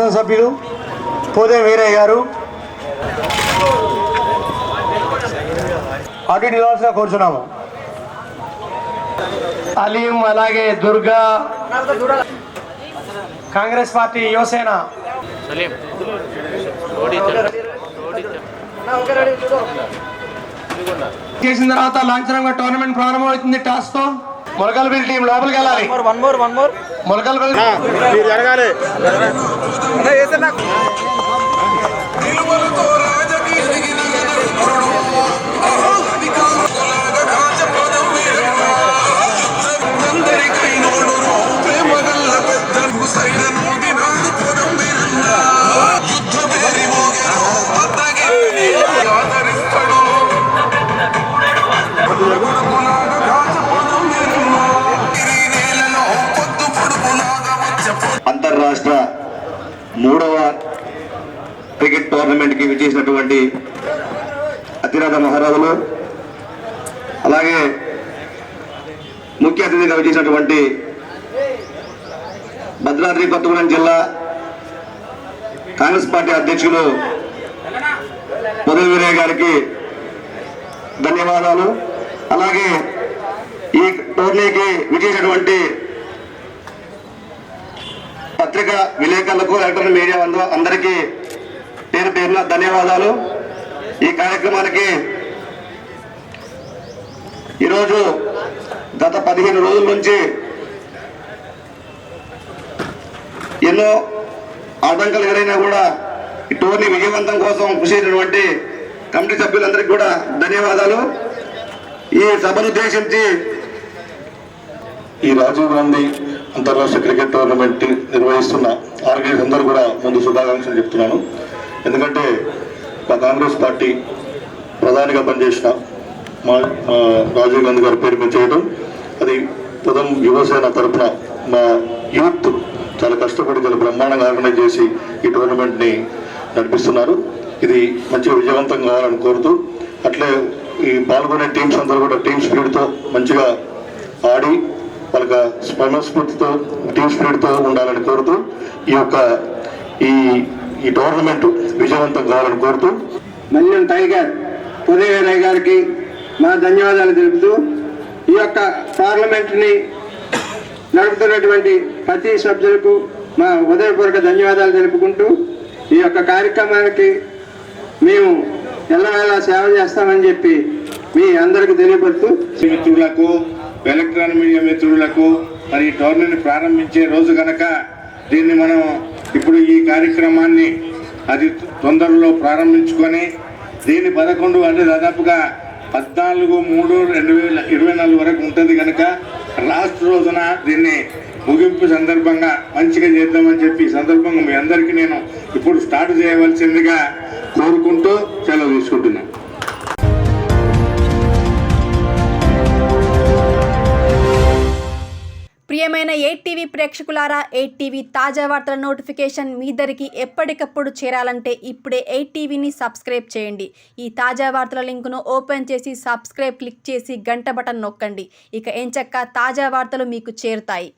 శాసనసభ్యులు పోదే వీరయ్య గారు అటు నిలవాల్సిన కోరుచున్నాము. అలీం, అలాగే దుర్గా, కాంగ్రెస్ పార్టీ యువసేన చేసిన తర్వాత లాంఛనంగా టోర్నమెంట్ ప్రారంభమవుతుంది. టాస్ తో మొలకల్పల్లి టీం లోపలికి వెళ్ళాలి. మొలకల్పల్లి అంతర్రాష్ట్ర 3వ క్రికెట్ టోర్నమెంట్కి విచ్చేసినటువంటి అతిరథ మహారాజులు, అలాగే ముఖ్య అతిథిగా విచ్చేసినటువంటి భద్రాద్రి కొత్తగూడెం జిల్లా కాంగ్రెస్ పార్టీ అధ్యక్షులు పొదల వీరయ్య గారికి ధన్యవాదాలు. అలాగే ఈ టోర్నీకి విచ్చేసినటువంటి పత్రికా విలేకరులకు, ఎలక్ట్రానిక్ మీడియా అందరికీ పేరు పేరున ధన్యవాదాలు. ఈ కార్యక్రమానికి ఈరోజు గత 15 రోజుల నుంచి ఎన్నో ఆటంకాలు ఎదురైనా కూడా ఈ టోర్నీ విజయవంతం కోసం కృషి చేసినటువంటి కమిటీ సభ్యులందరికీ కూడా ధన్యవాదాలు. ఈ సభను ఉద్దేశించి ఈ రాజీవ్ గాంధీ అంతర్రాష్ట్రీయ క్రికెట్ టోర్నమెంట్ నిర్వహిస్తున్న ఆర్గనైజర్స్ అందరూ కూడా ముందు శుభాకాంక్షలు చెప్తున్నాను. ఎందుకంటే మా కాంగ్రెస్ పార్టీ ప్రధానిగా పనిచేసిన మా రాజీవ్ గాంధీ గారి పేరు మీద చేయడం, అది పొదం యువసేన తరఫున మా యూత్ చాలా కష్టపడి చాలా బ్రహ్మాండంగా ఆర్గనైజ్ చేసి ఈ టోర్నమెంట్ని నడిపిస్తున్నారు. ఇది మంచిగా విజయవంతం కావాలని కోరుతూ, అట్లే ఈ పాల్గొనే టీమ్స్ అందరూ కూడా టీమ్ స్పిరిట్తో మంచిగా ఆడి వాళ్ళకి స్పర్మస్ఫూర్తితో టీమ్ స్పిరిట్తో ఉండాలని కోరుతూ ఈ టోర్నమెంట్ విజయవంతం కావాలని కోరుతూ మల్యం టైగర్ పొదే వీరయ్య గారికి మా ధన్యవాదాలు తెలుపుతూ, ఈ యొక్క పార్లమెంట్ని నడుపుతున్నటువంటి ప్రతి సభ్యులకు మా హృదయపూర్వక ధన్యవాదాలు తెలుపుకుంటూ, ఈ యొక్క కార్యక్రమానికి మేము ఎల్లవేళ సేవ చేస్తామని చెప్పి మీ అందరికి తెలియపరుస్తూ, మిత్రులకు, ఎలక్ట్రానిక్ మీడియా మిత్రులకు మరి ఈ టోర్నీని ప్రారంభించే రోజు కనుక దీన్ని మనం ఇప్పుడు ఈ కార్యక్రమాన్ని అది తొందరలో ప్రారంభించుకొని దీన్ని 11 అంటే దాదాపుగా 14/3/2024 వరకు ఉంటుంది కనుక లాస్ట్ రోజున దీన్ని ముగింపు సందర్భంగా మంచిగా చేద్దామని చెప్పి ఈ సందర్భంగా మీ అందరికీ నేను ఇప్పుడు స్టార్ట్ చేయవలసిందిగా కోరుకుంటూ సెలవు తీసుకుంటున్నాను. ప్రియమైన 8TV ప్రేక్షకులారా, 8TV తాజా వార్తల నోటిఫికేషన్ మీ దరికి ఎప్పటికప్పుడు చేరాలంటే ఇప్పుడే 8TVని సబ్స్క్రైబ్ చేయండి. ఈ తాజా వార్తల లింకును ఓపెన్ చేసి సబ్స్క్రైబ్ క్లిక్ చేసి గంట బటన్ నొక్కండి. ఇక ఎంచక్కా తాజా వార్తలు మీకు చేరుతాయి.